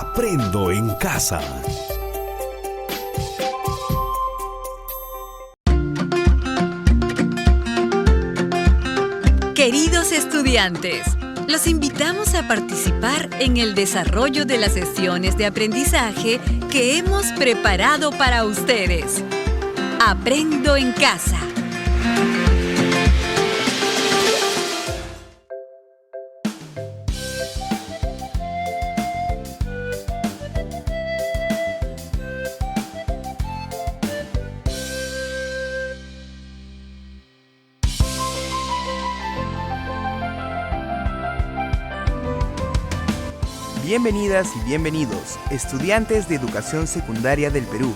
Aprendo en casa. Queridos estudiantes, los invitamos a participar en el desarrollo de las sesiones de aprendizaje que hemos preparado para ustedes. Aprendo en casa. Bienvenidas y bienvenidos, estudiantes de Educación Secundaria del Perú.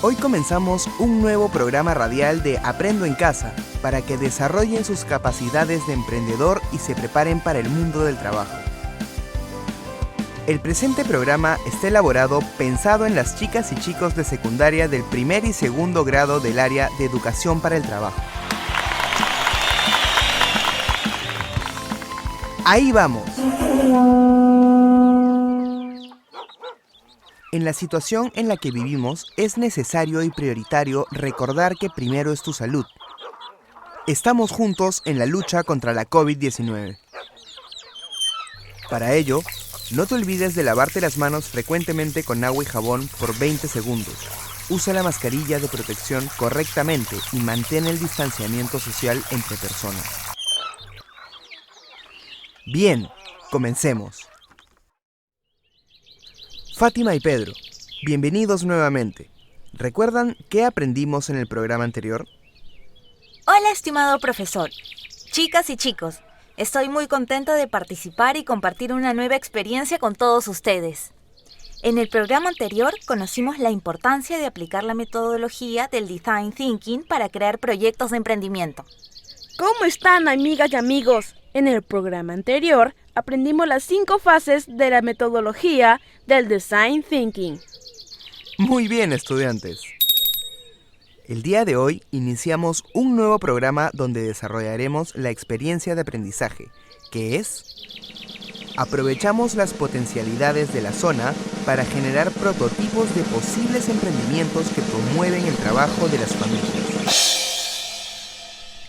Hoy comenzamos un nuevo programa radial de Aprendo en Casa para que desarrollen sus capacidades de emprendedor y se preparen para el mundo del trabajo. El presente programa está elaborado pensado en las chicas y chicos de secundaria del primer y segundo grado del área de Educación para el Trabajo. Ahí vamos. En la situación en la que vivimos, es necesario y prioritario recordar que primero es tu salud. Estamos juntos en la lucha contra la COVID-19. Para ello, no te olvides de lavarte las manos frecuentemente con agua y jabón por 20 segundos. Usa la mascarilla de protección correctamente y mantén el distanciamiento social entre personas. Bien, comencemos. Fátima y Pedro, bienvenidos nuevamente. ¿Recuerdan qué aprendimos en el programa anterior? Hola, estimado profesor. Chicas y chicos, estoy muy contenta de participar y compartir una nueva experiencia con todos ustedes. En el programa anterior conocimos la importancia de aplicar la metodología del Design Thinking para crear proyectos de emprendimiento. ¿Cómo están, amigas y amigos? En el programa anterior aprendimos las 5 fases de la metodología del Design Thinking. Muy bien, estudiantes. El día de hoy iniciamos un nuevo programa donde desarrollaremos la experiencia de aprendizaje, que es: aprovechamos las potencialidades de la zona para generar prototipos de posibles emprendimientos que promueven el trabajo de las familias.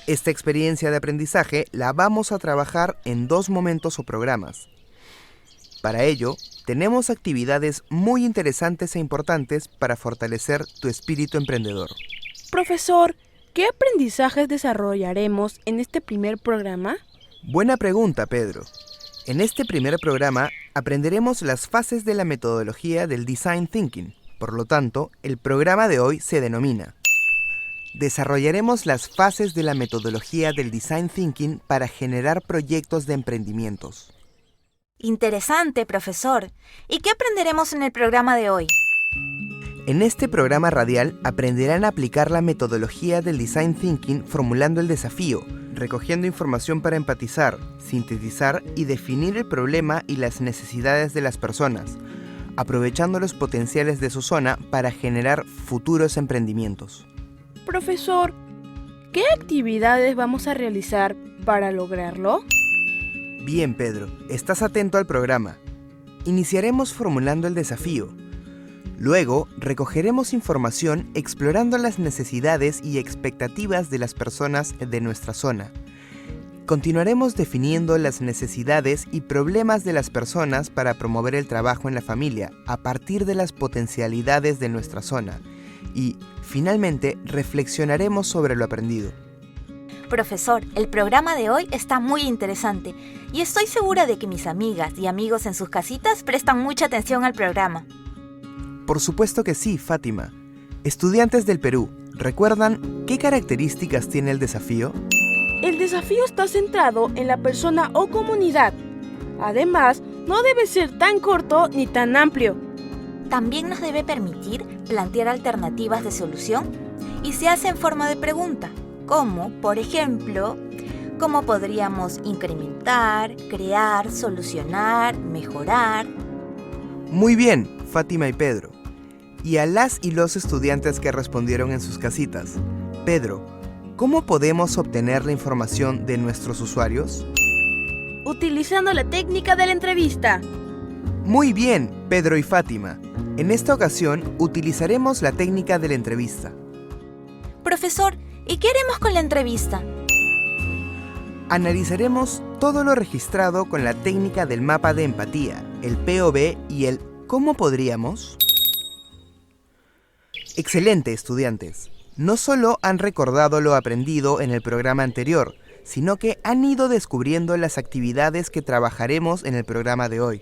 Esta experiencia de aprendizaje la vamos a trabajar en 2 momentos o programas. Para ello, tenemos actividades muy interesantes e importantes para fortalecer tu espíritu emprendedor. Profesor, ¿qué aprendizajes desarrollaremos en este primer programa? Buena pregunta, Pedro. En este primer programa aprenderemos las fases de la metodología del Design Thinking. Por lo tanto, el programa de hoy se denomina: desarrollaremos las fases de la metodología del Design Thinking para generar proyectos de emprendimientos. Interesante, profesor. ¿Y qué aprenderemos en el programa de hoy? En este programa radial aprenderán a aplicar la metodología del Design Thinking formulando el desafío, recogiendo información para empatizar, sintetizar y definir el problema y las necesidades de las personas, aprovechando los potenciales de su zona para generar futuros emprendimientos. Profesor, ¿qué actividades vamos a realizar para lograrlo? Bien, Pedro, estás atento al programa. Iniciaremos formulando el desafío. Luego, recogeremos información explorando las necesidades y expectativas de las personas de nuestra zona. Continuaremos definiendo las necesidades y problemas de las personas para promover el trabajo en la familia a partir de las potencialidades de nuestra zona. Y, finalmente, reflexionaremos sobre lo aprendido. Profesor, el programa de hoy está muy interesante y estoy segura de que mis amigas y amigos en sus casitas prestan mucha atención al programa. Por supuesto que sí, Fátima. Estudiantes del Perú, ¿recuerdan qué características tiene el desafío? El desafío está centrado en la persona o comunidad. Además, no debe ser tan corto ni tan amplio. También nos debe permitir plantear alternativas de solución y se hace en forma de pregunta, como, por ejemplo, ¿cómo podríamos incrementar, crear, solucionar, mejorar? Muy bien, Fátima y Pedro. Y a las y los estudiantes que respondieron en sus casitas, Pedro, ¿cómo podemos obtener la información de nuestros usuarios? Utilizando la técnica de la entrevista. Muy bien, Pedro y Fátima. En esta ocasión utilizaremos la técnica de la entrevista. Profesor, ¿y qué haremos con la entrevista? Analizaremos todo lo registrado con la técnica del mapa de empatía, el POV y el ¿cómo podríamos? Excelente, estudiantes. No solo han recordado lo aprendido en el programa anterior, sino que han ido descubriendo las actividades que trabajaremos en el programa de hoy.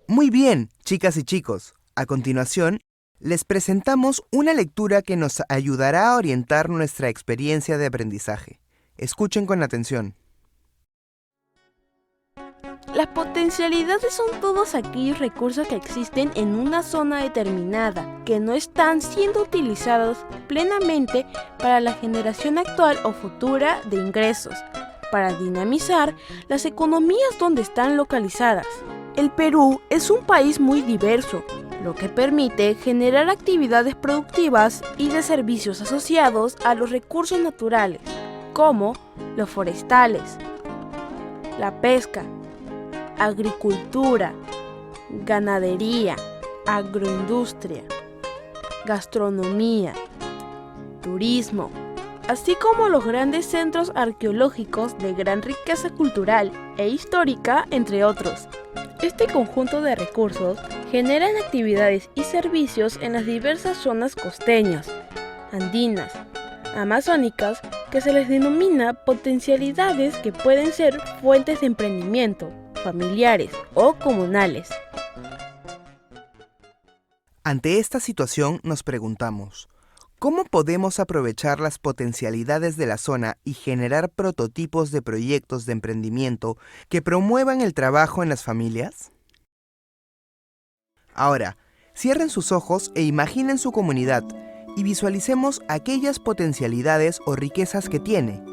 Muy bien, chicas y chicos. A continuación, les presentamos una lectura que nos ayudará a orientar nuestra experiencia de aprendizaje. Escuchen con atención. Las potencialidades son todos aquellos recursos que existen en una zona determinada, que no están siendo utilizados plenamente para la generación actual o futura de ingresos, para dinamizar las economías donde están localizadas. El Perú es un país muy diverso, lo que permite generar actividades productivas y de servicios asociados a los recursos naturales, como los forestales, la pesca, agricultura, ganadería, agroindustria, gastronomía, turismo, así como los grandes centros arqueológicos de gran riqueza cultural e histórica, entre otros. Este conjunto de recursos generan actividades y servicios en las diversas zonas costeñas, andinas, amazónicas, que se les denomina potencialidades que pueden ser fuentes de emprendimiento, familiares o comunales. Ante esta situación nos preguntamos, ¿cómo podemos aprovechar las potencialidades de la zona y generar prototipos de proyectos de emprendimiento que promuevan el trabajo en las familias? Ahora, cierren sus ojos e imaginen su comunidad y visualicemos aquellas potencialidades o riquezas que tiene.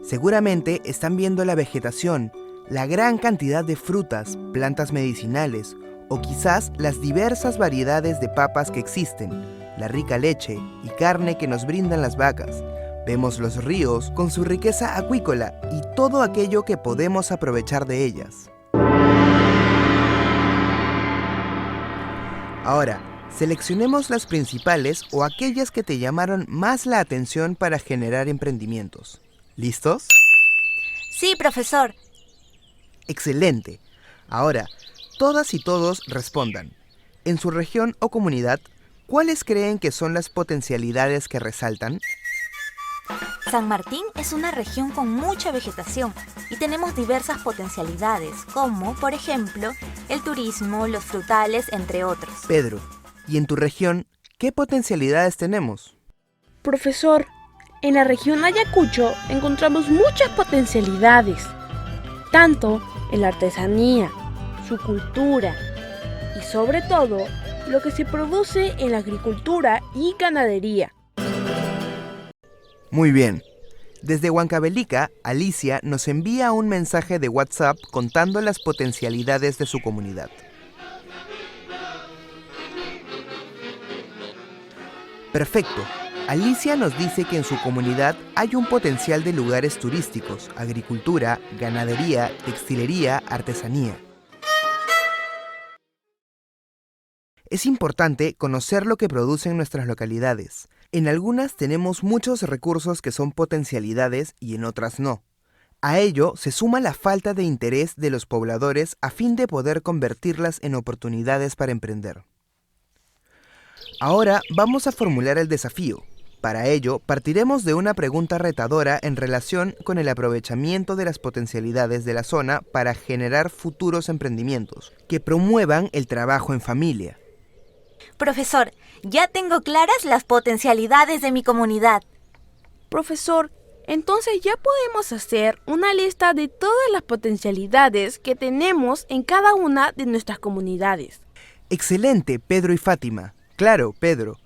Seguramente están viendo la vegetación, la gran cantidad de frutas, plantas medicinales o quizás las diversas variedades de papas que existen, la rica leche y carne que nos brindan las vacas. Vemos los ríos con su riqueza acuícola y todo aquello que podemos aprovechar de ellas. Ahora, seleccionemos las principales o aquellas que te llamaron más la atención para generar emprendimientos. ¿Listos? Sí, profesor. Excelente. Ahora, todas y todos respondan. En su región o comunidad, ¿cuáles creen que son las potencialidades que resaltan? San Martín es una región con mucha vegetación y tenemos diversas potencialidades, como, por ejemplo, el turismo, los frutales, entre otros. Pedro, ¿y en tu región qué potencialidades tenemos? Profesor, en la región Ayacucho encontramos muchas potencialidades, tanto en la artesanía, su cultura y sobre todo lo que se produce en la agricultura y ganadería. Muy bien. Desde Huancavelica, Alicia nos envía un mensaje de WhatsApp contando las potencialidades de su comunidad. Perfecto. Alicia nos dice que en su comunidad hay un potencial de lugares turísticos, agricultura, ganadería, textilería, artesanía. Es importante conocer lo que producen nuestras localidades. En algunas tenemos muchos recursos que son potencialidades y en otras no. A ello se suma la falta de interés de los pobladores a fin de poder convertirlas en oportunidades para emprender. Ahora vamos a formular el desafío. Para ello, partiremos de una pregunta retadora en relación con el aprovechamiento de las potencialidades de la zona para generar futuros emprendimientos que promuevan el trabajo en familia. Profesor, ya tengo claras las potencialidades de mi comunidad. Profesor, entonces ya podemos hacer una lista de todas las potencialidades que tenemos en cada una de nuestras comunidades. Excelente, Pedro y Fátima. Claro, Pedro.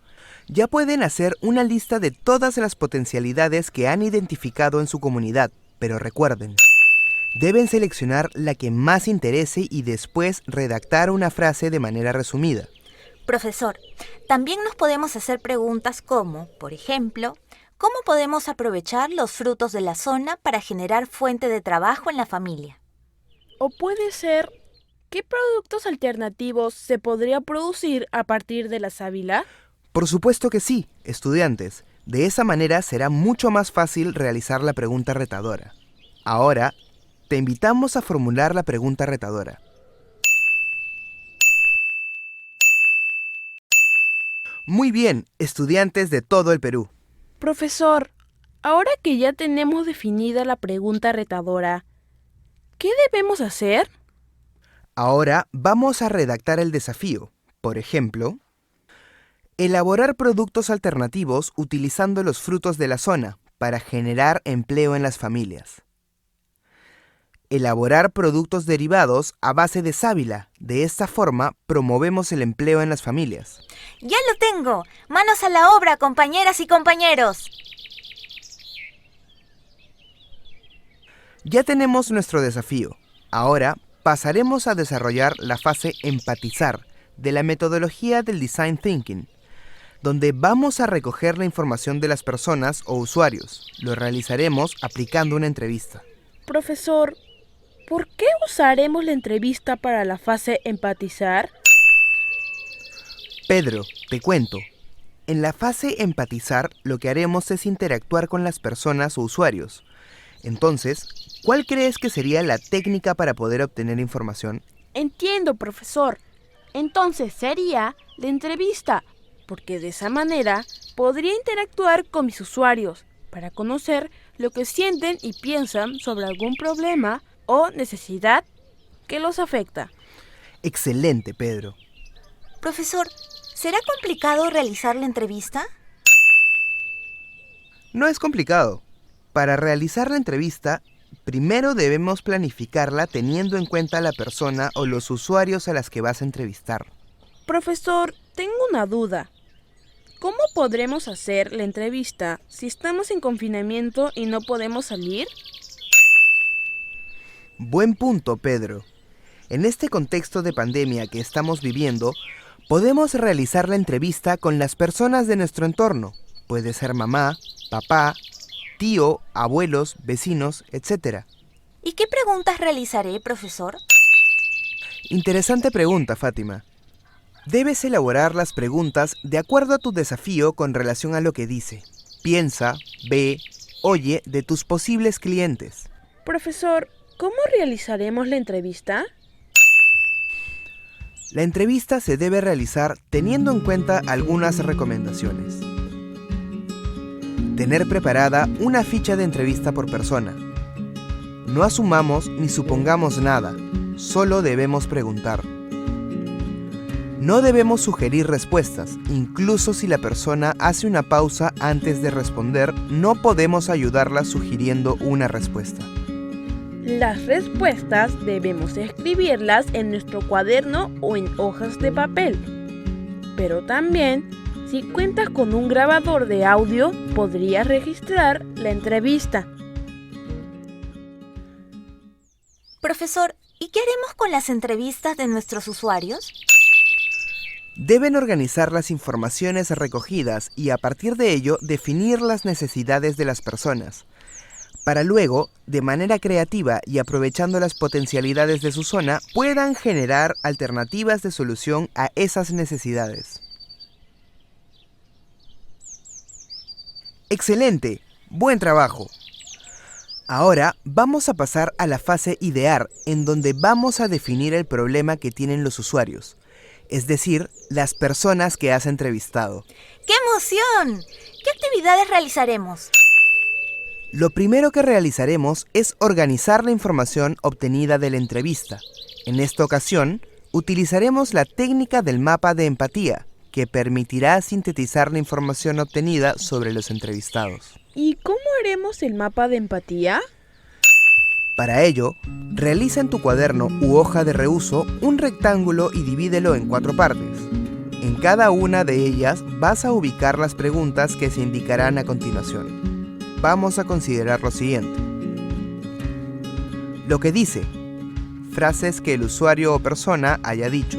Ya pueden hacer una lista de todas las potencialidades que han identificado en su comunidad, pero recuerden, deben seleccionar la que más interese y después redactar una frase de manera resumida. Profesor, también nos podemos hacer preguntas como, por ejemplo, ¿cómo podemos aprovechar los frutos de la zona para generar fuente de trabajo en la familia? O puede ser, ¿qué productos alternativos se podría producir a partir de la sábila? Por supuesto que sí, estudiantes. De esa manera será mucho más fácil realizar la pregunta retadora. Ahora, te invitamos a formular la pregunta retadora. Muy bien, estudiantes de todo el Perú. Profesor, ahora que ya tenemos definida la pregunta retadora, ¿qué debemos hacer? Ahora vamos a redactar el desafío. Por ejemplo, elaborar productos alternativos utilizando los frutos de la zona para generar empleo en las familias. Elaborar productos derivados a base de sábila. De esta forma, promovemos el empleo en las familias. ¡Ya lo tengo! ¡Manos a la obra, compañeras y compañeros! Ya tenemos nuestro desafío. Ahora pasaremos a desarrollar la fase empatizar de la metodología del Design Thinking, donde vamos a recoger la información de las personas o usuarios. Lo realizaremos aplicando una entrevista. Profesor, ¿por qué usaremos la entrevista para la fase empatizar? Pedro, te cuento. En la fase empatizar, lo que haremos es interactuar con las personas o usuarios. Entonces, ¿cuál crees que sería la técnica para poder obtener información? Entiendo, profesor. Entonces sería la entrevista, porque de esa manera podría interactuar con mis usuarios para conocer lo que sienten y piensan sobre algún problema o necesidad que los afecta. Excelente, Pedro. Profesor, ¿será complicado realizar la entrevista? No es complicado. Para realizar la entrevista, primero debemos planificarla teniendo en cuenta a la persona o los usuarios a las que vas a entrevistar. Profesor, tengo una duda. ¿Cómo podremos hacer la entrevista si estamos en confinamiento y no podemos salir? Buen punto, Pedro. En este contexto de pandemia que estamos viviendo, podemos realizar la entrevista con las personas de nuestro entorno. Puede ser mamá, papá, tío, abuelos, vecinos, etc. ¿Y qué preguntas realizaré, profesor? Interesante pregunta, Fátima. Debes elaborar las preguntas de acuerdo a tu desafío con relación a lo que dice. Piensa, ve, oye de tus posibles clientes. Profesor, ¿cómo realizaremos la entrevista? La entrevista se debe realizar teniendo en cuenta algunas recomendaciones. Tener preparada una ficha de entrevista por persona. No asumamos ni supongamos nada, solo debemos preguntar. No debemos sugerir respuestas, incluso si la persona hace una pausa antes de responder, no podemos ayudarla sugiriendo una respuesta. Las respuestas debemos escribirlas en nuestro cuaderno o en hojas de papel. Pero también, si cuentas con un grabador de audio, podrías registrar la entrevista. Profesor, ¿y qué haremos con las entrevistas de nuestros usuarios? Deben organizar las informaciones recogidas y a partir de ello definir las necesidades de las personas, para luego, de manera creativa y aprovechando las potencialidades de su zona, puedan generar alternativas de solución a esas necesidades. ¡Excelente! ¡Buen trabajo! Ahora vamos a pasar a la fase idear, en donde vamos a definir el problema que tienen los usuarios, es decir, las personas que has entrevistado. ¡Qué emoción! ¿Qué actividades realizaremos? Lo primero que realizaremos es organizar la información obtenida de la entrevista. En esta ocasión, utilizaremos la técnica del mapa de empatía, que permitirá sintetizar la información obtenida sobre los entrevistados. ¿Y cómo haremos el mapa de empatía? Para ello, realiza en tu cuaderno u hoja de reuso un rectángulo y divídelo en 4 partes. En cada una de ellas vas a ubicar las preguntas que se indicarán a continuación. Vamos a considerar lo siguiente. Lo que dice. Frases que el usuario o persona haya dicho.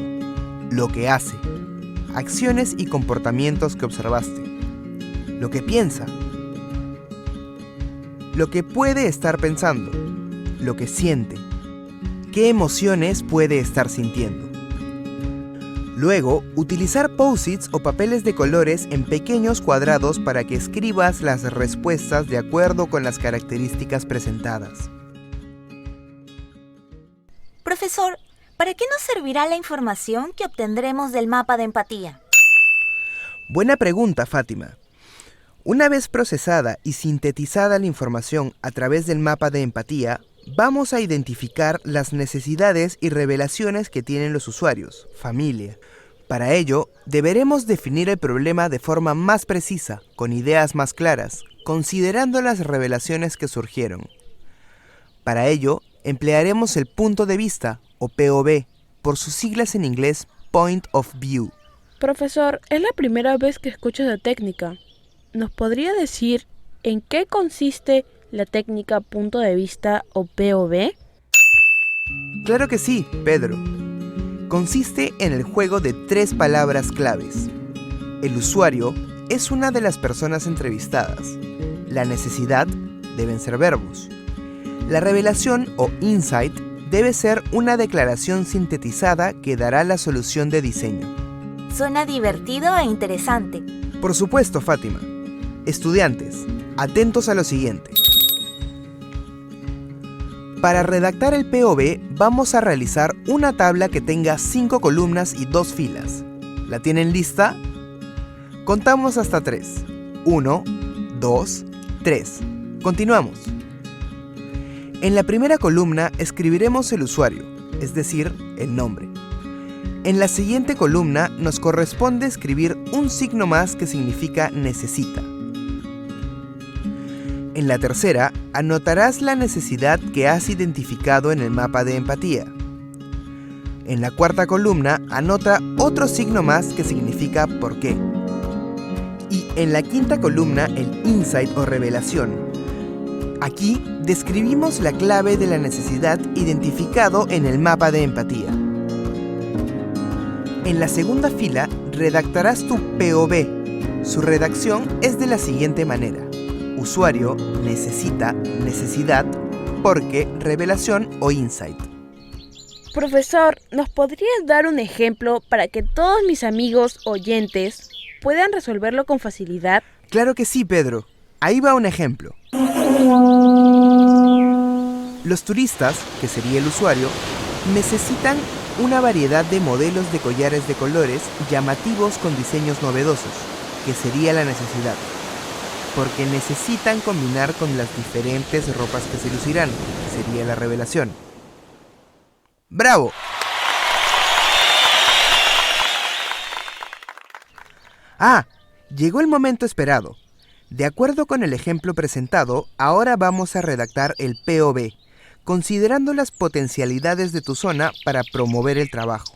Lo que hace. Acciones y comportamientos que observaste. Lo que piensa. Lo que puede estar pensando. Lo que siente. qué emociones puede estar sintiendo. Luego, utilizar post-its o papeles de colores en pequeños cuadrados para que escribas las respuestas de acuerdo con las características presentadas. Profesor, ¿para qué nos servirá la información que obtendremos del mapa de empatía? Buena pregunta, Fátima. Una vez procesada y sintetizada la información a través del mapa de empatía, vamos a identificar las necesidades y revelaciones que tienen los usuarios, familia. Para ello, deberemos definir el problema de forma más precisa, con ideas más claras, considerando las revelaciones que surgieron. Para ello, emplearemos el punto de vista, o POV, por sus siglas en inglés Point of View. Profesor, es la primera vez que escucho esta técnica. ¿Nos podría decir en qué consiste la técnica punto de vista o POV? Claro que sí, Pedro. Consiste en el juego de 3 palabras claves. El usuario es una de las personas entrevistadas. La necesidad deben ser verbos. La revelación o insight debe ser una declaración sintetizada que dará la solución de diseño. Suena divertido e interesante. Por supuesto, Fátima. Estudiantes, atentos a lo siguiente. Para redactar el POV vamos a realizar una tabla que tenga 5 columnas y 2 filas. ¿La tienen lista? Contamos hasta 3. 1, 2, 3. Continuamos. En la primera columna escribiremos el usuario, es decir, el nombre. En la siguiente columna nos corresponde escribir un signo más que significa necesita. En la tercera, anotarás la necesidad que has identificado en el mapa de empatía. En la cuarta columna, anota otro signo más que significa por qué. Y en la quinta columna, el insight o revelación. Aquí describimos la clave de la necesidad identificado en el mapa de empatía. En la segunda fila, redactarás tu POV. Su redacción es de la siguiente manera. Usuario, necesita, necesidad, porque, revelación o insight. Profesor, ¿nos podrías dar un ejemplo para que todos mis amigos oyentes puedan resolverlo con facilidad? Claro que sí, Pedro. Ahí va un ejemplo. Los turistas, que sería el usuario, necesitan una variedad de modelos de collares de colores llamativos con diseños novedosos, que sería la necesidad. Porque necesitan combinar con las diferentes ropas que se lucirán, sería la revelación. ¡Bravo! Ah, llegó el momento esperado. De acuerdo con el ejemplo presentado, ahora vamos a redactar el POV, considerando las potencialidades de tu zona para promover el trabajo.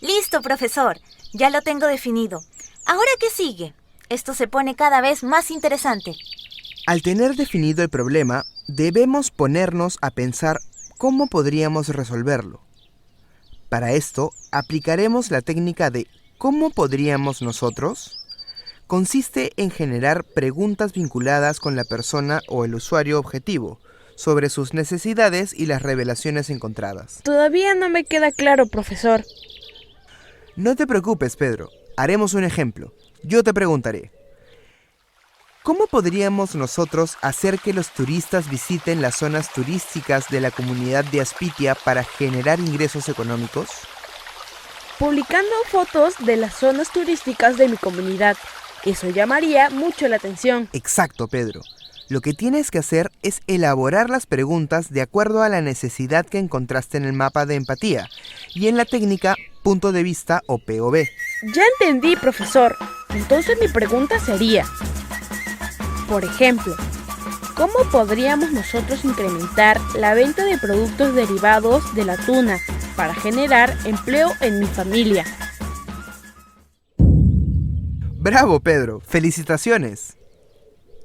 Listo, profesor. Ya lo tengo definido. ¿Ahora qué sigue? Esto se pone cada vez más interesante. Al tener definido el problema, debemos ponernos a pensar cómo podríamos resolverlo. Para esto, aplicaremos la técnica de ¿cómo podríamos nosotros? Consiste en generar preguntas vinculadas con la persona o el usuario objetivo, sobre sus necesidades y las revelaciones encontradas. Todavía no me queda claro, profesor. No te preocupes, Pedro. Haremos un ejemplo. Yo te preguntaré. ¿Cómo podríamos nosotros hacer que los turistas visiten las zonas turísticas de la comunidad de Aspitia para generar ingresos económicos? Publicando fotos de las zonas turísticas de mi comunidad. Eso llamaría mucho la atención. Exacto, Pedro. Lo que tienes que hacer es elaborar las preguntas de acuerdo a la necesidad que encontraste en el mapa de empatía y en la técnica punto de vista o POV. Ya entendí, profesor. Entonces mi pregunta sería, por ejemplo, ¿cómo podríamos nosotros incrementar la venta de productos derivados de la tuna para generar empleo en mi familia? ¡Bravo, Pedro! ¡Felicitaciones!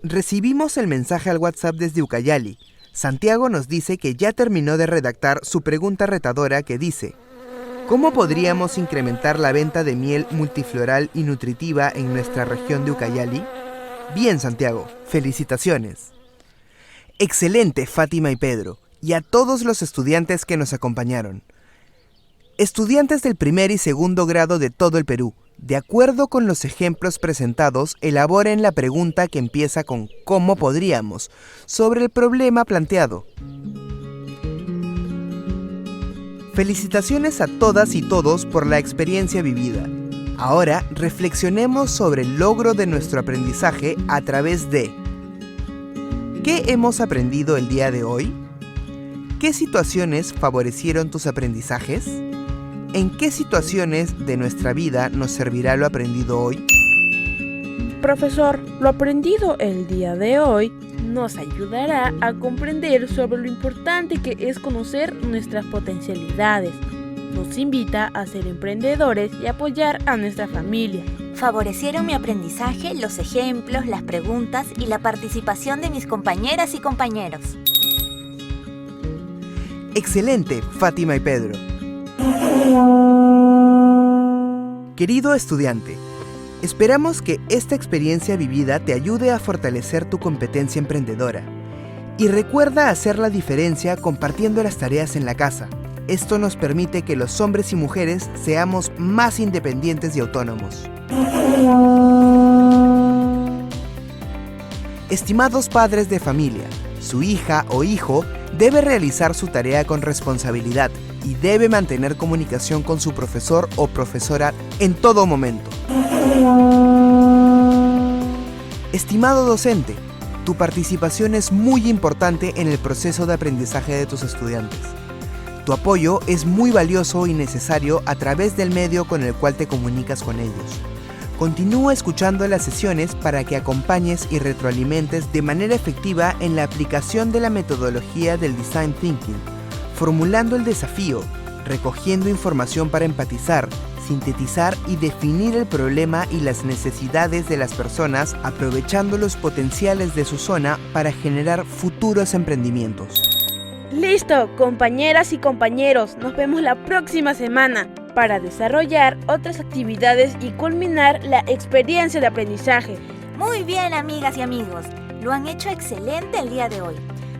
Recibimos el mensaje al WhatsApp desde Ucayali. Santiago nos dice que ya terminó de redactar su pregunta retadora que dice: ¿cómo podríamos incrementar la venta de miel multifloral y nutritiva en nuestra región de Ucayali? Bien, Santiago, felicitaciones. Excelente, Fátima y Pedro, y a todos los estudiantes que nos acompañaron. Estudiantes del primer y segundo grado de todo el Perú, de acuerdo con los ejemplos presentados, elaboren la pregunta que empieza con ¿cómo podríamos?, sobre el problema planteado. Felicitaciones a todas y todos por la experiencia vivida. Ahora reflexionemos sobre el logro de nuestro aprendizaje a través de ¿qué hemos aprendido el día de hoy? ¿Qué situaciones favorecieron tus aprendizajes? ¿En qué situaciones de nuestra vida nos servirá lo aprendido hoy? Profesor, lo aprendido el día de hoy nos ayudará a comprender sobre lo importante que es conocer nuestras potencialidades. Nos invita a ser emprendedores y apoyar a nuestra familia. Favorecieron mi aprendizaje los ejemplos, las preguntas y la participación de mis compañeras y compañeros. Excelente, Fátima y Pedro. Querido estudiante, esperamos que esta experiencia vivida te ayude a fortalecer tu competencia emprendedora. Y recuerda hacer la diferencia compartiendo las tareas en la casa. Esto nos permite que los hombres y mujeres seamos más independientes y autónomos. Estimados padres de familia, su hija o hijo debe realizar su tarea con responsabilidad y debe mantener comunicación con su profesor o profesora en todo momento. Estimado docente, tu participación es muy importante en el proceso de aprendizaje de tus estudiantes. Tu apoyo es muy valioso y necesario a través del medio con el cual te comunicas con ellos. Continúa escuchando las sesiones para que acompañes y retroalimentes de manera efectiva en la aplicación de la metodología del Design Thinking, formulando el desafío, recogiendo información para empatizar, sintetizar y definir el problema y las necesidades de las personas, aprovechando los potenciales de su zona para generar futuros emprendimientos. Listo, compañeras y compañeros, nos vemos la próxima semana para desarrollar otras actividades y culminar la experiencia de aprendizaje. Muy bien, amigas y amigos, lo han hecho excelente el día de hoy.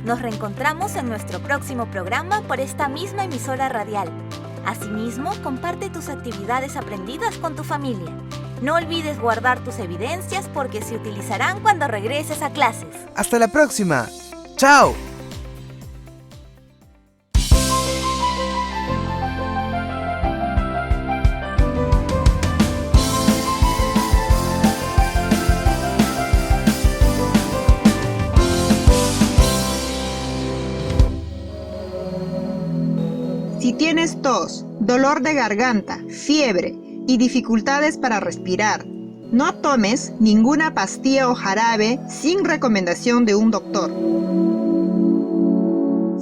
Nos reencontramos en nuestro próximo programa por esta misma emisora radial. Asimismo, comparte tus actividades aprendidas con tu familia. No olvides guardar tus evidencias porque se utilizarán cuando regreses a clases. ¡Hasta la próxima! ¡Chao! Si tienes tos, dolor de garganta, fiebre y dificultades para respirar, no tomes ninguna pastilla o jarabe sin recomendación de un doctor.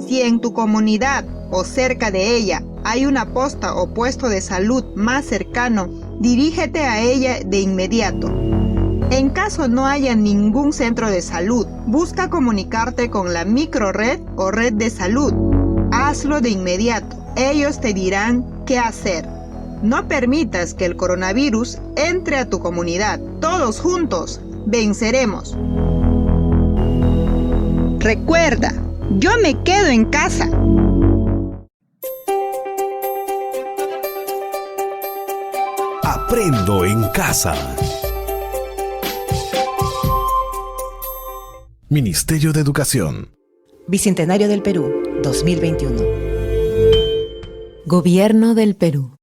Si en tu comunidad o cerca de ella hay una posta o puesto de salud más cercano, dirígete a ella de inmediato. En caso no haya ningún centro de salud, busca comunicarte con la microred o red de salud. Hazlo de inmediato. Ellos te dirán qué hacer. No permitas que el coronavirus entre a tu comunidad. Todos juntos venceremos. Recuerda, yo me quedo en casa. Aprendo en casa. Ministerio de Educación. Bicentenario del Perú, 2021. Gobierno del Perú.